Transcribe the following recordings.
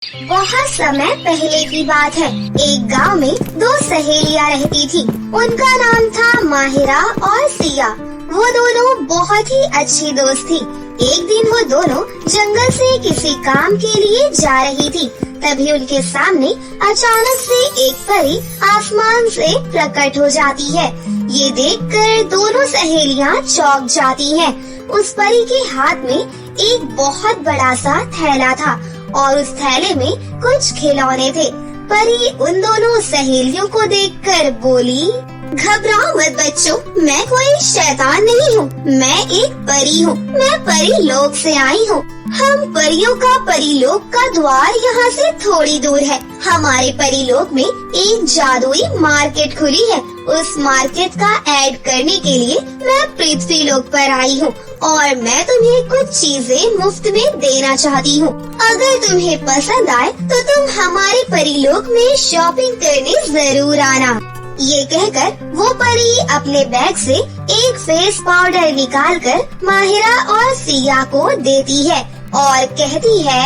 बहुत समय पहले की बात है। एक गांव में दो सहेलियां रहती थी। उनका नाम था माहिरा और सिया। वो दोनों बहुत ही अच्छी दोस्त थी। एक दिन वो दोनों जंगल से किसी काम के लिए जा रही थी। तभी उनके सामने अचानक से एक परी आसमान से प्रकट हो जाती है। ये देखकर दोनों सहेलियां चौंक जाती हैं। उस परी के हाथ में एक बहुत बड़ा सा थैला था और उस थैले में कुछ खिलौने थे। परी उन दोनों सहेलियों को देखकर बोली, घबराओ मत बच्चों, मैं कोई शैतान नहीं हूँ, मैं एक परी हूँ। मैं परी लोक से आई हूँ। हम परियों का परीलोक का द्वार यहाँ से थोड़ी दूर है। हमारे परीलोक में एक जादुई मार्केट खुली है। उस मार्केट का ऐड करने के लिए मैं पृथ्वी लोक पर आई हूँ और मैं तुम्हें कुछ चीजें मुफ्त में देना चाहती हूँ। अगर तुम्हें पसंद आए तो तुम हमारे परीलोक में शॉपिंग करने जरूर आना। ये कहकर वो परी अपने बैग से एक फेस पाउडर निकालकर माहिरा और सिया को देती है और कहती है,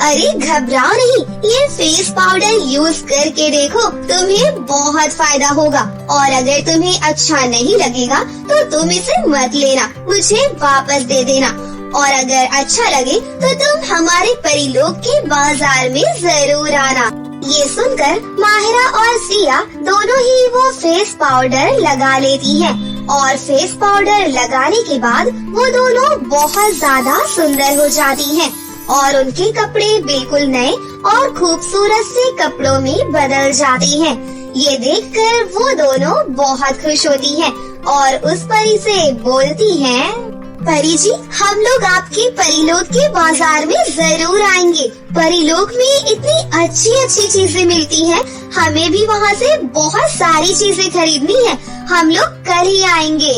अरे घबराओ नहीं, ये फेस पाउडर यूज करके देखो, तुम्हें बहुत फायदा होगा। और अगर तुम्हें अच्छा नहीं लगेगा तो तुम इसे मत लेना, मुझे वापस दे देना। और अगर अच्छा लगे तो तुम हमारे परीलोक के बाजार में जरूर आना। ये सुनकर माहिरा और सिया दोनों ही वो फेस पाउडर लगा लेती हैं और फेस पाउडर लगाने के बाद वो दोनों बहुत ज्यादा सुंदर हो जाती हैं और उनके कपड़े बिल्कुल नए और खूबसूरत से कपड़ों में बदल जाते हैं। ये देखकर वो दोनों बहुत खुश होती हैं और उस परी से बोलती हैं, परी जी, हम लोग आपके परीलोक के बाजार में जरूर आएंगे। परीलोक में इतनी अच्छी अच्छी चीजें मिलती हैं, हमें भी वहाँ से बहुत सारी चीजें खरीदनी है। हम लोग कल ही आएंगे।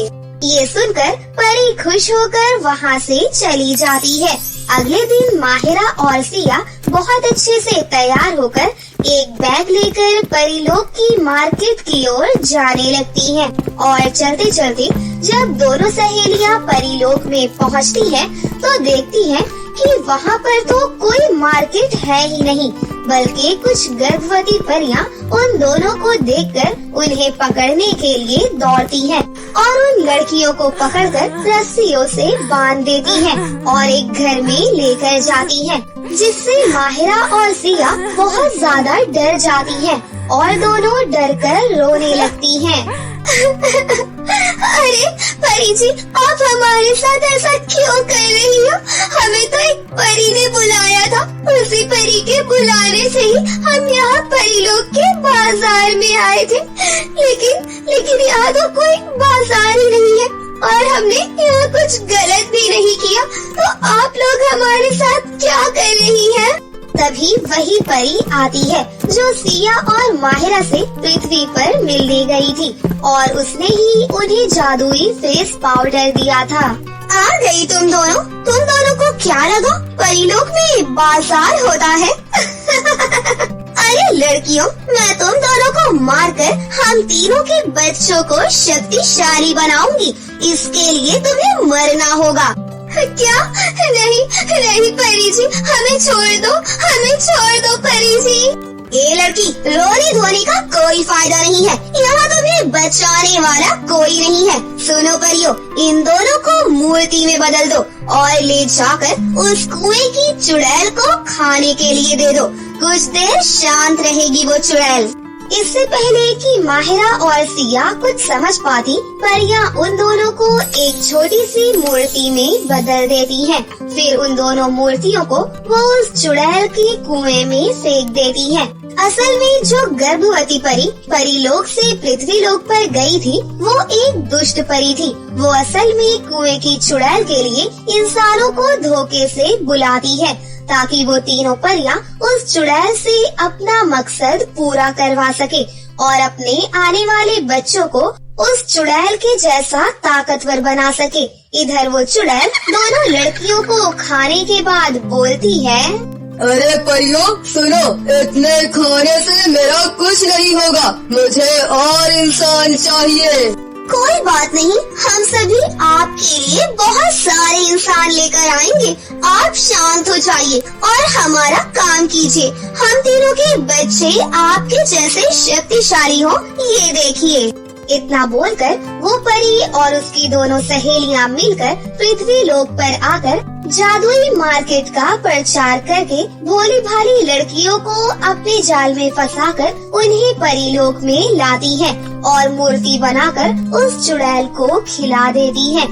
ये सुनकर परी खुश होकर वहाँ से चली जाती है। अगले दिन माहिरा और सिया बहुत अच्छे से तैयार होकर एक बैग लेकर परीलोक की मार्केट की ओर जाने लगती हैं और चलते चलते जब दोनों सहेलियां परीलोक में पहुंचती हैं तो देखती हैं कि वहाँ पर तो कोई मार्केट है ही नहीं, बल्कि कुछ गर्भवती परियां उन दोनों को देखकर उन्हें पकड़ने के लिए दौड़ती हैं और उन लड़कियों को पकड़कर रस्सियों से बांध देती हैं और एक घर में लेकर जाती हैं, जिससे माहिरा और सिया बहुत ज्यादा डर जाती हैं और दोनों डरकर रोने लगती हैं। अरे परी जी, आप हमारे साथ ऐसा क्यों कर रही हो? हमें तो एक परी ने बुलाया था, उसी परी के बुलाने से ही हम यहाँ परीलोक के बाजार में आए थे। लेकिन यहाँ तो कोई बाजार ही नहीं है और हमने यहाँ कुछ गलत भी नहीं किया, तो आप लोग हमारे साथ क्या कर रही हैं? तभी वही परी आती है जो सिया और माहिरा से पृथ्वी पर मिलने गई थी और उसने ही उन्हें जादुई फेस पाउडर दिया था। आ गई तुम दोनों को क्या लगा परीलोक में बाजार होता है? अरे लड़कियों, मैं तुम दोनों को मारकर हम तीनों के बच्चों को शक्तिशाली बनाऊंगी। इसके लिए तुम्हें मरना होगा। क्या? नहीं परी जी, हमें छोड़ दो परी जी। ये लड़की, रोने धोने का कोई फायदा नहीं है, यहाँ तुम्हें बचाने वाला कोई नहीं है। सुनो परियों, इन दोनों को मूर्ति में बदल दो और ले जाकर उस कुएं की चुड़ैल को खाने के लिए दे दो। कुछ देर शांत रहेगी वो चुड़ैल। इससे पहले कि माहिरा और सिया कुछ समझ पाती, परियां उन दोनों को एक छोटी सी मूर्ति में बदल देती हैं। फिर उन दोनों मूर्तियों को वो उस चुड़ैल के कुएं में फेंक देती हैं। असल में जो गर्भवती परी परीलोक से पृथ्वी लोक पर गई थी, वो एक दुष्ट परी थी। वो असल में कुएं की चुड़ैल के लिए इंसानों को धोखे से बुलाती है ताकि वो तीनों परियां उस चुड़ैल से अपना मकसद पूरा करवा सके और अपने आने वाले बच्चों को उस चुड़ैल के जैसा ताकतवर बना सके। इधर वो चुड़ैल दोनों लड़कियों को खाने के बाद बोलती है, अरे परियों सुनो, इतने खाने से मेरा कुछ नहीं होगा, मुझे और इंसान चाहिए। कोई बात नहीं, हम सभी आपके लिए बहुत सारे इंसान लेकर आएंगे। आप शांत हो जाइए और हमारा काम कीजिए। हम तीनों के बच्चे आपके जैसे शक्तिशाली हो, ये देखिए। इतना बोलकर वो परी और उसकी दोनों सहेलियां मिलकर पृथ्वी लोक पर आकर जादुई मार्केट का प्रचार करके भोली भाली लड़कियों को अपने जाल में फंसाकर उन्हें परीलोक में लाती है और मूर्ति बनाकर उस चुड़ैल को खिला देती है।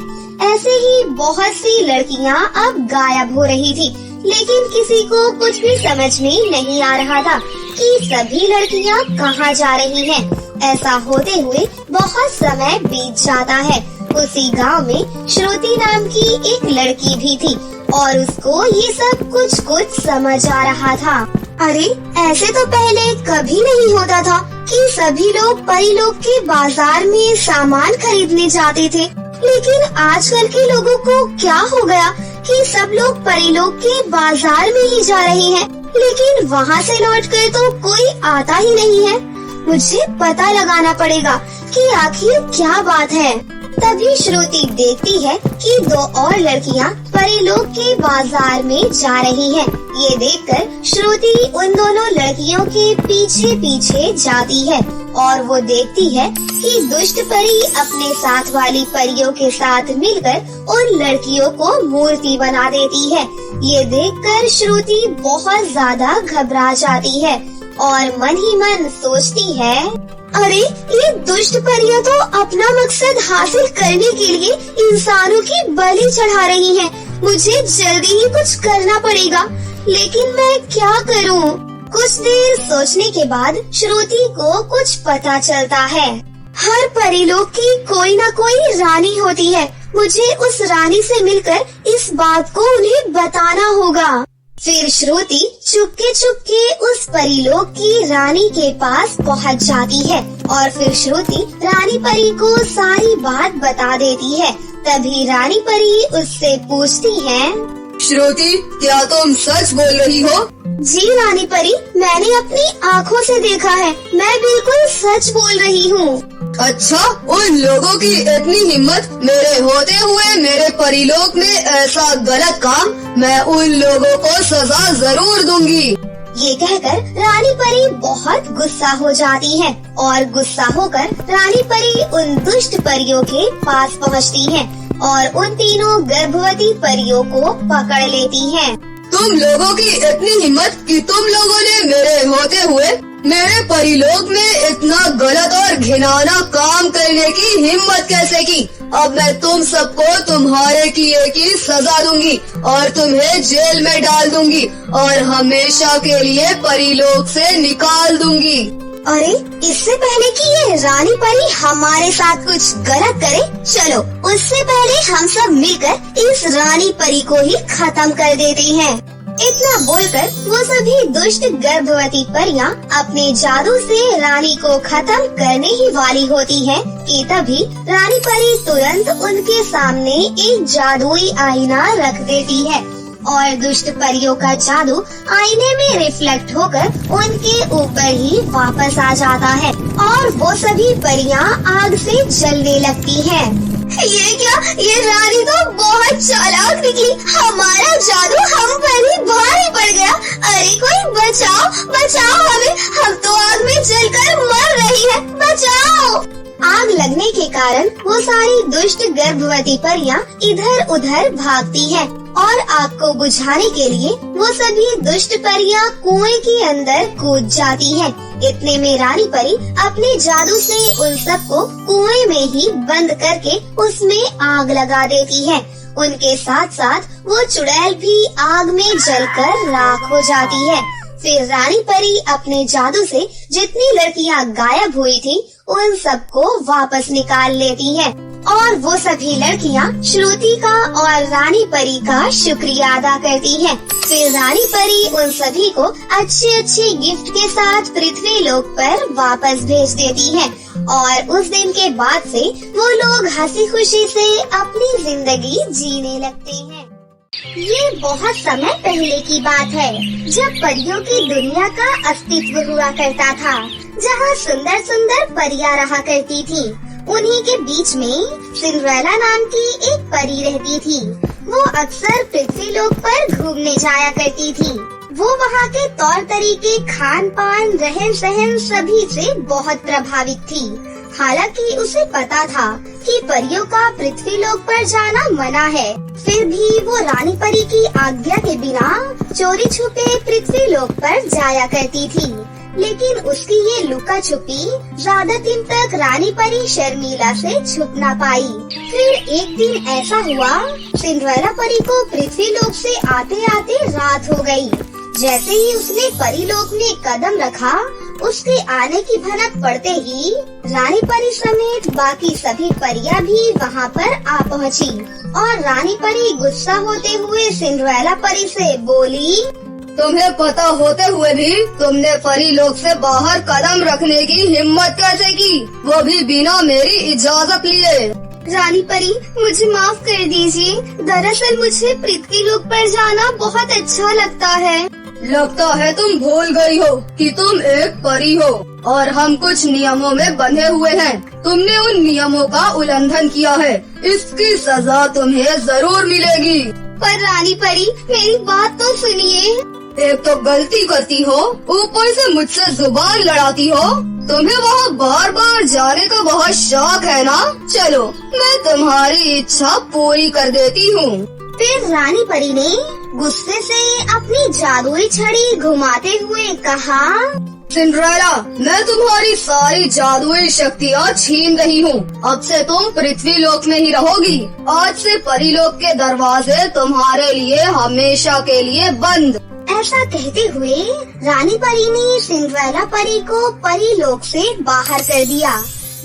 ऐसे ही बहुत सी लड़कियां अब गायब हो रही थी, लेकिन किसी को कुछ भी समझ में नहीं आ रहा था कि सभी लड़कियां कहाँ जा रही हैं। ऐसा होते हुए बहुत समय बीत जाता है। उसी गांव में श्रुति नाम की एक लड़की भी थी और उसको ये सब कुछ समझ आ रहा था। अरे ऐसे तो पहले कभी नहीं होता था कि सभी लोग परीलोक के बाजार में सामान खरीदने जाते थे, लेकिन आजकल के लोगों को क्या हो गया कि सब लोग परीलोक के बाजार में ही जा रहे हैं, लेकिन वहाँ से लौटकर तो कोई आता ही नहीं है। मुझे पता लगाना पड़ेगा कि आखिर क्या बात है। तभी श्रुति देखती है कि दो और लड़कियां परीलोक के बाजार में जा रही हैं। ये देखकर श्रुति उन दोनों लड़कियों के पीछे पीछे जाती है और वो देखती है कि दुष्ट परी अपने साथ वाली परियों के साथ मिलकर उन लड़कियों को मूर्ति बना देती है। ये देखकर श्रुति बहुत ज्यादा घबरा जाती है और मन ही मन सोचती है, अरे ये दुष्ट परियां तो अपना मकसद हासिल करने के लिए इंसानों की बलि चढ़ा रही हैं। मुझे जल्दी ही कुछ करना पड़ेगा, लेकिन मैं क्या करूं? कुछ देर सोचने के बाद श्रुति को कुछ पता चलता है। हर परिलोक की कोई न कोई रानी होती है। मुझे उस रानी से मिलकर इस बात को उन्हें बताना होगा। फिर श्रुति चुपके उस परीलोक की रानी के पास पहुंच जाती है और फिर श्रुति रानी परी को सारी बात बता देती है। तभी रानी परी उससे पूछती है, श्रुति क्या तुम सच बोल रही हो? जी रानी परी, मैंने अपनी आँखों से देखा है, मैं बिल्कुल सच बोल रही हूँ। अच्छा, उन लोगों की इतनी हिम्मत, मेरे होते हुए मेरे परीलोक में ऐसा गलत काम, मैं उन लोगों को सजा जरूर दूंगी। ये कहकर रानी परी बहुत गुस्सा हो जाती है और गुस्सा होकर रानी परी उन दुष्ट परियों के पास पहुंचती है और उन तीनों गर्भवती परियों को पकड़ लेती है। तुम लोगों की इतनी हिम्मत कि तुम लोगों ने मेरे होते हुए मेरे परीलोक में इतना गलत और घिनौना काम करने की हिम्मत कैसे की? अब मैं तुम सबको तुम्हारे किए की सजा दूंगी और तुम्हें जेल में डाल दूंगी और हमेशा के लिए परीलोक से निकाल दूंगी। अरे इससे पहले कि ये रानी परी हमारे साथ कुछ गलत करे, चलो उससे पहले हम सब मिलकर इस रानी परी को ही खत्म कर देते हैं। इतना बोलकर वो सभी दुष्ट गर्भवती परियां अपने जादू से रानी को खत्म करने ही वाली होती है कि तभी रानी परी तुरंत उनके सामने एक जादुई आईना रख देती है और दुष्ट परियों का जादू आईने में रिफ्लेक्ट होकर उनके ऊपर ही वापस आ जाता है और वो सभी परियां आग से जलने लगती हैं। ये क्या? ये रानी तो बहुत चालाक निकली। हमारा जादू हम पर ही भारी पड़ गया। अरे कोई बचाओ हमें, हम तो आग में जलकर मर रही है, बचाओ। आग लगने के कारण वो सारी दुष्ट गर्भवती परियां इधर उधर भागती हैं और आग को बुझाने के लिए वो सभी दुष्ट परियां कुएं के अंदर कूद जाती हैं। इतने में रानी परी अपने जादू से उन सबको कुएं में ही बंद करके उसमें आग लगा देती है। उनके साथ साथ वो चुड़ैल भी आग में जलकर राख हो जाती है। फिर रानी परी अपने जादू से जितनी लड़कियां गायब हुई थी उन सबको वापस निकाल लेती है और वो सभी लड़कियां श्रुति का और रानी परी का शुक्रिया अदा करती हैं। फिर रानी परी उन सभी को अच्छे गिफ्ट के साथ पृथ्वी लोक पर वापस भेज देती है और उस दिन के बाद से वो लोग हंसी खुशी से अपनी जिंदगी जीने लगते हैं। ये बहुत समय पहले की बात है, जब परियों की दुनिया का अस्तित्व हुआ करता था, जहाँ सुंदर सुंदर परियां रहा करती थी। उन्हीं के बीच में सिंड्रेला नाम की एक परी रहती थी। वो अक्सर पृथ्वीलोक पर घूमने जाया करती थी। वो वहाँ के तौर तरीके, खान पान, रहन सहन सभी से बहुत प्रभावित थी। हालांकि उसे पता था कि परियों का पृथ्वीलोक पर जाना मना है, फिर भी वो रानी परी की आज्ञा के बिना चोरी छुपे पृथ्वीलोक पर जाया करती थी। लेकिन उसकी ये लुका छुपी ज्यादा दिन तक रानी परी शर्मिला से छुप न पाई। फिर एक दिन ऐसा हुआ, सिंड्रेला परी को पृथ्वीलोक से आते आते रात हो गई। जैसे ही उसने परीलोक में कदम रखा, उसके आने की भनक पड़ते ही रानी परी समेत बाकी सभी परियां भी वहाँ पर आ पहुँची। और रानी परी गुस्सा होते हुए सिंड्रेला परी से बोली, तुम्हें पता होते हुए भी तुमने परीलोक से बाहर कदम रखने की हिम्मत कैसे की, वो भी बिना मेरी इजाजत लिए। रानी परी, मुझे माफ कर दीजिए। दरअसल मुझे पृथ्वीलोक पर जाना बहुत अच्छा लगता है। लगता है तुम भूल गई हो कि तुम एक परी हो और हम कुछ नियमों में बंधे हुए हैं। तुमने उन नियमों का उल्लंघन किया है, इसकी सजा तुम्हें जरूर मिलेगी। पर रानी परी, मेरी बात तो सुनिए। एक तो गलती करती हो, ऊपर से मुझसे जुबान लड़ाती हो। तुम्हें वहाँ बार बार जाने का बहुत शौक है ना? चलो, मैं तुम्हारी इच्छा पूरी कर देती हूँ। फिर रानी परी ने गुस्से से अपनी जादुई छड़ी घुमाते हुए कहा, सिंड्रेला, मैं तुम्हारी सारी जादुई शक्तियाँ छीन रही हूँ। अब से तुम पृथ्वीलोक में ही रहोगी। आज से परीलोक के दरवाजे तुम्हारे लिए हमेशा के लिए बंद। ऐसा कहते हुए रानी परी ने सिंड्रेला परी को परीलोक से बाहर कर दिया।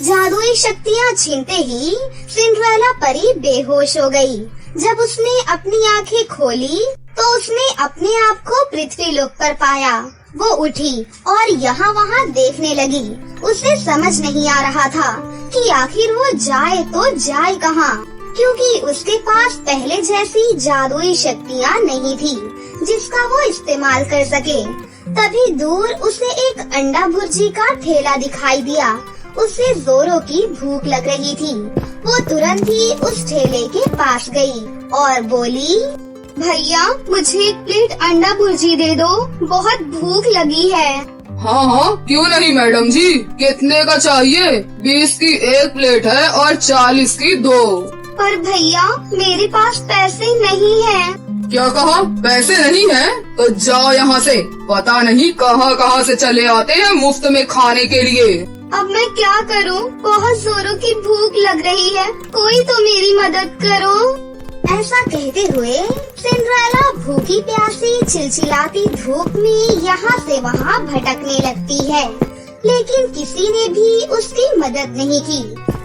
जादुई शक्तियाँ छीनते ही सिंड्रेला परी बेहोश हो गई। जब उसने अपनी आंखें खोली तो उसने अपने आप को पृथ्वीलोक पर पाया। वो उठी और यहाँ वहाँ देखने लगी। उसे समझ नहीं आ रहा था कि आखिर वो जाए तो जाए कहाँ, क्योंकि उसके पास पहले जैसी जादुई शक्तियाँ नहीं थी जिसका वो इस्तेमाल कर सके। तभी दूर उसे एक अंडा भुर्जी का ठेला दिखाई दिया। उसे जोरों की भूख लग रही थी। वो तुरंत ही उस ठेले के पास गई और बोली, भैया, मुझे एक प्लेट अंडा भुर्जी दे दो, बहुत भूख लगी है। हाँ हाँ, क्यों नहीं मैडम जी, कितने का चाहिए? 20 की एक प्लेट है और 40 की 2। पर भैया, मेरे पास पैसे नहीं हैं। क्या कहा? पैसे नहीं है? तो जाओ यहाँ से। पता नहीं कहाँ कहाँ से चले आते हैं मुफ्त में खाने के लिए। अब मैं क्या करूं? बहुत जोरों की भूख लग रही है, कोई तो मेरी मदद करो। ऐसा कहते हुए सिंड्रेला भूखी प्यासी चिलचिलाती धूप में यहाँ से वहाँ भटकने लगती है, लेकिन किसी ने भी उसकी मदद नहीं की।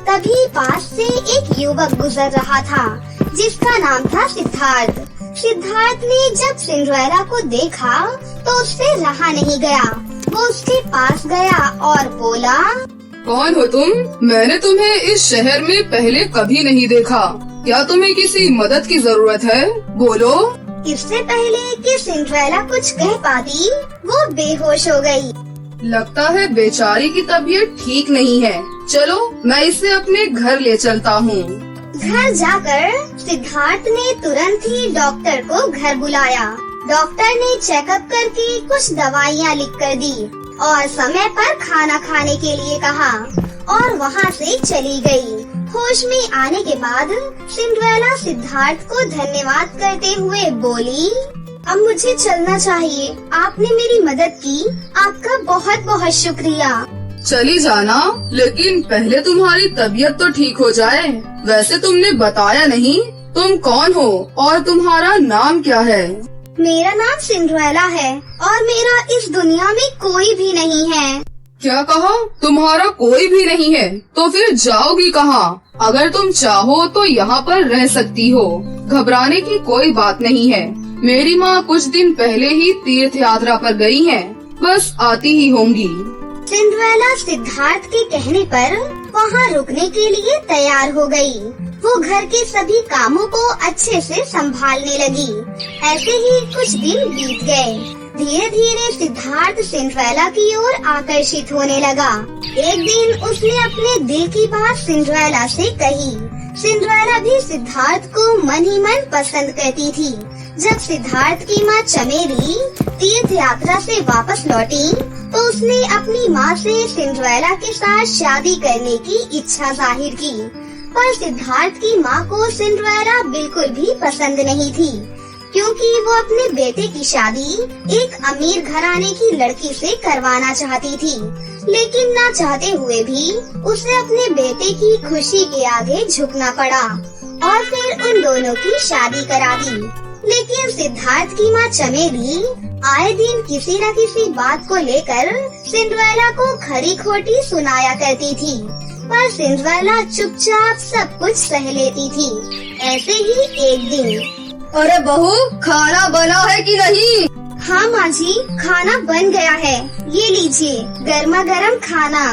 तभी पास से एक युवक गुजर रहा था जिसका नाम था सिद्धार्थ। सिद्धार्थ ने जब सिंड्रेला को देखा तो उससे रहा नहीं गया। वो उसके पास गया और बोला, कौन हो तुम? मैंने तुम्हें इस शहर में पहले कभी नहीं देखा। क्या तुम्हें किसी मदद की जरूरत है? बोलो। इससे पहले कि सिंड्रेला कुछ कह पाती, वो बेहोश हो गई। लगता है बेचारी की तबीयत ठीक नहीं है। चलो, मैं इसे अपने घर ले चलता हूँ। घर जाकर सिद्धार्थ ने तुरंत ही डॉक्टर को घर बुलाया। डॉक्टर ने चेकअप करके कुछ दवाइयाँ लिख कर दी और समय पर खाना खाने के लिए कहा और वहाँ से चली गई। होश में आने के बाद सिंड्रेला सिद्धार्थ को धन्यवाद करते हुए बोली, अब मुझे चलना चाहिए। आपने मेरी मदद की, आपका बहुत बहुत शुक्रिया। चली जाना, लेकिन पहले तुम्हारी तबीयत तो ठीक हो जाए। वैसे तुमने बताया नहीं, तुम कौन हो और तुम्हारा नाम क्या है? मेरा नाम सिंड्रेला है और मेरा इस दुनिया में कोई भी नहीं है। क्या कहा? तुम्हारा कोई भी नहीं है? तो फिर जाओगी कहाँ? अगर तुम चाहो तो यहाँ पर रह सकती हो। घबराने की कोई बात नहीं है। मेरी माँ कुछ दिन पहले ही तीर्थ यात्रा पर गई हैं, बस आती ही होंगी। सिंड्रेला सिद्धार्थ के कहने पर वहाँ रुकने के लिए तैयार हो गई। वो घर के सभी कामों को अच्छे से संभालने लगी। ऐसे ही कुछ दिन बीत गए। धीरे धीरे सिद्धार्थ सिंड्रेला की ओर आकर्षित होने लगा। एक दिन उसने अपने दिल की बात सिंड्रेला से कही। सिंड्रेला भी सिद्धार्थ को मन ही मन पसंद करती थी। जब सिद्धार्थ की माँ चमेली तीर्थ यात्रा से वापस लौटी तो उसने अपनी माँ से सिंड्रेला के साथ शादी करने की इच्छा जाहिर की, पर सिद्धार्थ की माँ को सिंड्रेला बिल्कुल भी पसंद नहीं थी, क्योंकि वो अपने बेटे की शादी एक अमीर घराने की लड़की से करवाना चाहती थी। लेकिन ना चाहते हुए भी उसे अपने बेटे की खुशी के आगे झुकना पड़ा और फिर उन दोनों की शादी करा दी। लेकिन सिद्धार्थ की माँ चमेली आए दिन किसी न किसी बात को लेकर सिंड्रेला को खरी खोटी सुनाया करती थी, पर सिंड्रेला चुपचाप सब कुछ सह लेती थी। ऐसे ही एक दिन, अरे बहू, खाना बना है कि नहीं? हाँ माँ जी, खाना बन गया है, ये लीजिए गर्मा गर्म खाना।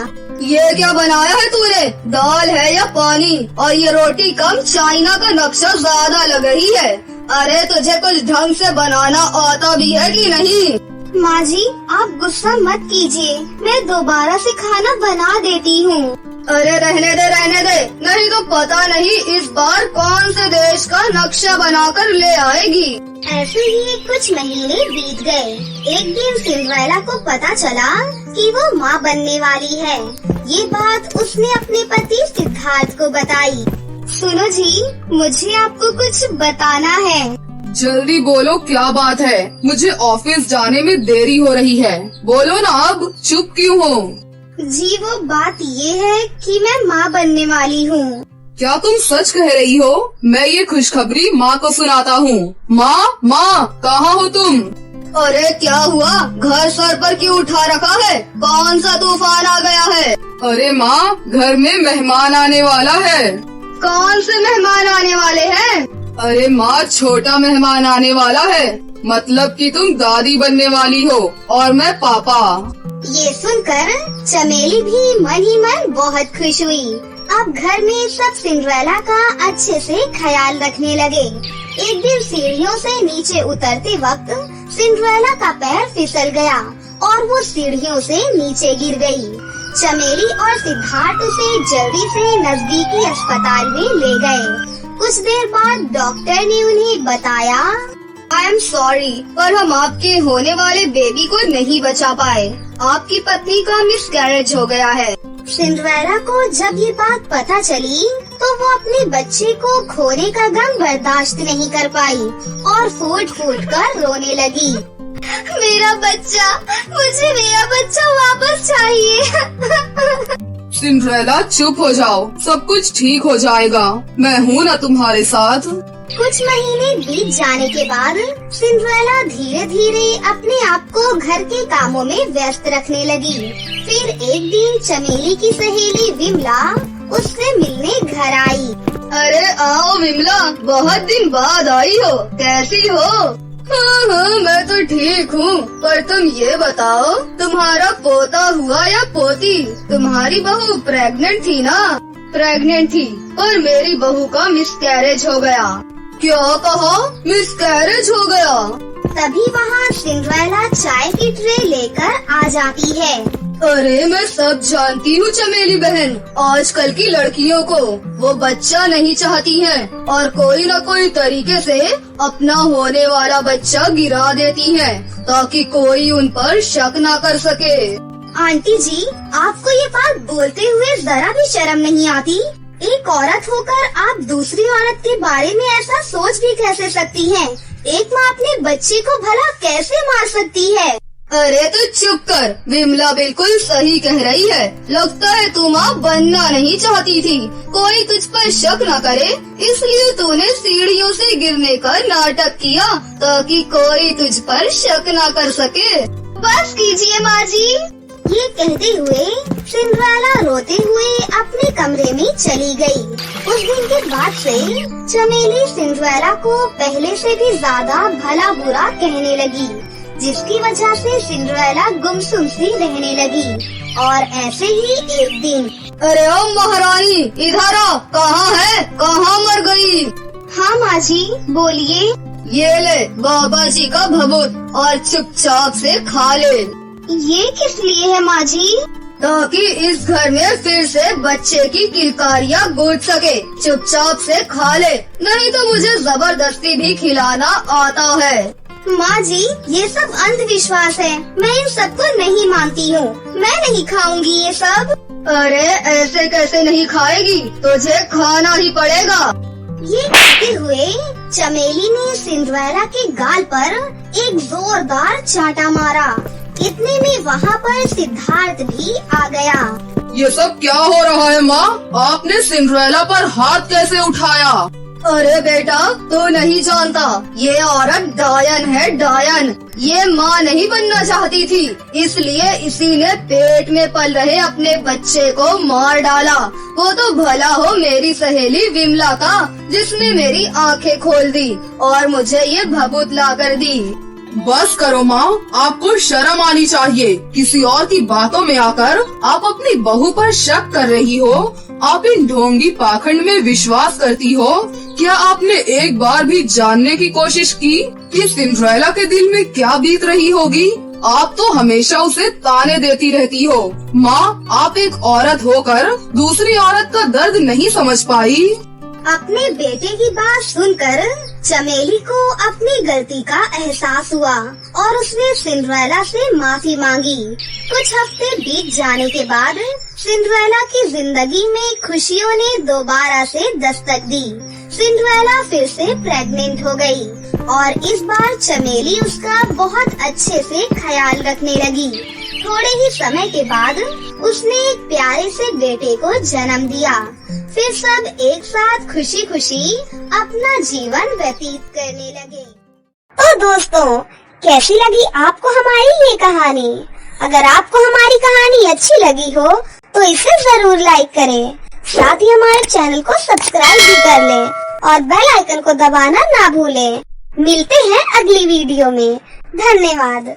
ये क्या बनाया है तूने? दाल है या पानी? और ये रोटी कम, चाइना का नक्शा ज्यादा लग रही है। अरे तुझे कुछ ढंग से बनाना आता भी है कि नहीं? माँ जी, आप गुस्सा मत कीजिए, मैं दोबारा से खाना बना देती हूँ। अरे रहने दे, नहीं तो पता नहीं इस बार कौन से देश का नक्शा बनाकर ले आएगी। ऐसे ही कुछ महीने बीत गए। एक दिन सिंड्रेला को पता चला कि वो माँ बनने वाली है। ये बात उसने अपने पति सिद्धार्थ को बताई। सुनो जी, मुझे आपको कुछ बताना है। जल्दी बोलो, क्या बात है? मुझे ऑफिस जाने में देरी हो रही है। बोलो ना, अब चुप क्यों हो? जी वो बात ये है कि मैं माँ बनने वाली हूँ। क्या तुम सच कह रही हो? मैं ये खुशखबरी माँ को सुनाता हूँ। माँ, कहाँ हो तुम? अरे क्या हुआ? घर सर पर क्यों उठा रखा है? कौन सा तूफान आ गया है? अरे माँ, घर में मेहमान आने वाला है। कौन से मेहमान आने वाले हैं? अरे माँ, छोटा मेहमान आने वाला है। मतलब कि तुम दादी बनने वाली हो और मैं पापा। ये सुनकर चमेली भी मन ही मन बहुत खुश हुई। अब घर में सब सिंड्रेला का अच्छे से ख्याल रखने लगे। एक दिन सीढ़ियों से नीचे उतरते वक्त सिंड्रेला का पैर फिसल गया और वो सीढ़ियों से नीचे गिर गई। चमेली और सिद्धार्थ उसे जल्दी से नजदीकी अस्पताल में ले गए। कुछ देर बाद डॉक्टर ने उन्हें बताया, आई एम सॉरी, पर हम आपके होने वाले बेबी को नहीं बचा पाए। आपकी पत्नी का मिसकैरेज हो गया है। सिंड्रेला को जब ये बात पता चली तो वो अपने बच्चे को खोने का गम बर्दाश्त नहीं कर पाई और फूट फूट कर रोने लगी। मेरा बच्चा, मुझे मेरा बच्चा वापस चाहिए। सिंड्रेला चुप हो जाओ, सब कुछ ठीक हो जाएगा। मैं हूँ ना तुम्हारे साथ। कुछ महीने बीत जाने के बाद सिंड्रेला धीरे धीरे अपने आप को घर के कामों में व्यस्त रखने लगी। फिर एक दिन चमेली की सहेली विमला उससे मिलने घर आई। अरे आओ विमला, बहुत दिन बाद आई हो, कैसी हो? हाँ, मैं तो ठीक हूँ, पर तुम ये बताओ, तुम्हारा पोता हुआ या पोती? तुम्हारी बहू प्रेग्नेंट थी ना? प्रेग्नेंट थी, पर मेरी बहू का मिसकैरेज हो गया। क्या कहा? मिसकैरेज हो गया? तभी वहाँ सिंड्रेला चाय की ट्रे लेकर आ जाती है। अरे मैं सब जानती हूँ चमेली बहन, आजकल की लड़कियों को वो बच्चा नहीं चाहती हैं और कोई न कोई तरीके से अपना होने वाला बच्चा गिरा देती हैं ताकि कोई उन पर शक ना कर सके। आंटी जी, आपको ये बात बोलते हुए जरा भी शर्म नहीं आती? एक औरत होकर आप दूसरी औरत के बारे में ऐसा सोच भी कैसे सकती हैं? एक माँ अपने बच्चे को भला कैसे मार सकती है? अरे तो चुप कर, विमला बिल्कुल सही कह रही है। लगता है तू माँ बनना नहीं चाहती थी, कोई तुझ पर शक न करे, इसलिए तूने सीढ़ियों से गिरने का नाटक किया ताकि कोई तुझ पर शक न कर सके। बस कीजिए माँ जी। ये कहते हुए सिंड्रेला रोते हुए अपने कमरे में चली गई। उस दिन के बाद से चमेली सिंड्रेला को पहले से भी ज्यादा भला बुरा कहने लगी, जिसकी वजह से सिंड्रेला गुमसुम सी रहने लगी। और ऐसे ही एक दिन, अरे ओ महारानी, इधर आ, कहाँ है? कहाँ मर गई? हाँ माँ जी, बोलिए। ये ले बाबा जी का भभूत और चुपचाप से खा ले। ये किस लिए है माँ जी? ताकि इस घर में फिर से बच्चे की किलकारियाँ गूंज सके। चुपचाप से खा ले, नहीं तो मुझे जबरदस्ती भी खिलाना आता है। माँ जी, ये सब अंधविश्वास है, मैं इन सबको नहीं मानती हूँ। मैं नहीं खाऊंगी ये सब। अरे ऐसे कैसे नहीं खाएगी, तुझे खाना ही पड़ेगा। ये कहते हुए चमेली ने सिंड्रेला के गाल पर एक जोरदार चांटा मारा। इतने में वहाँ पर सिद्धार्थ भी आ गया। ये सब क्या हो रहा है माँ? आपने सिंड्रेला पर हाथ कैसे उठाया? अरे बेटा, तू नहीं जानता, ये औरत डायन है, डायन। ये माँ नहीं बनना चाहती थी, इसलिए इसी ने पेट में पल रहे अपने बच्चे को मार डाला। वो तो भला हो मेरी सहेली विमला का, जिसने मेरी आंखें खोल दी और मुझे ये भभूत ला कर दी। बस करो माँ, आपको शर्म आनी चाहिए। किसी और की बातों में आकर आप अपनी बहू पर शक कर रही हो। आप इन ढोंगी पाखंड में विश्वास करती हो। क्या आपने एक बार भी जानने की कोशिश की कि सिंड्रेला के दिल में क्या बीत रही होगी? आप तो हमेशा उसे ताने देती रहती हो। माँ, आप एक औरत होकर दूसरी औरत का दर्द नहीं समझ पाई। अपने बेटे की बात सुनकर चमेली को अपनी गलती का एहसास हुआ और उसने सिंड्रेला से माफी मांगी। कुछ हफ्ते बीत जाने के बाद सिंड्रेला की जिंदगी में खुशियों ने दोबारा से दस्तक दी। सिंड्रेला फिर से प्रेग्नेंट हो गई और इस बार चमेली उसका बहुत अच्छे से ख्याल रखने लगी। थोड़े ही समय के बाद उसने एक प्यारे से बेटे को जन्म दिया। फिर सब एक साथ खुशी खुशी अपना जीवन व्यतीत करने लगे। तो दोस्तों, कैसी लगी आपको हमारी ये कहानी? अगर आपको हमारी कहानी अच्छी लगी हो तो इसे जरूर लाइक करें। साथ ही हमारे चैनल को सब्सक्राइब भी कर लें और बेल आइकन को दबाना ना भूलें। मिलते हैं अगली वीडियो में। धन्यवाद।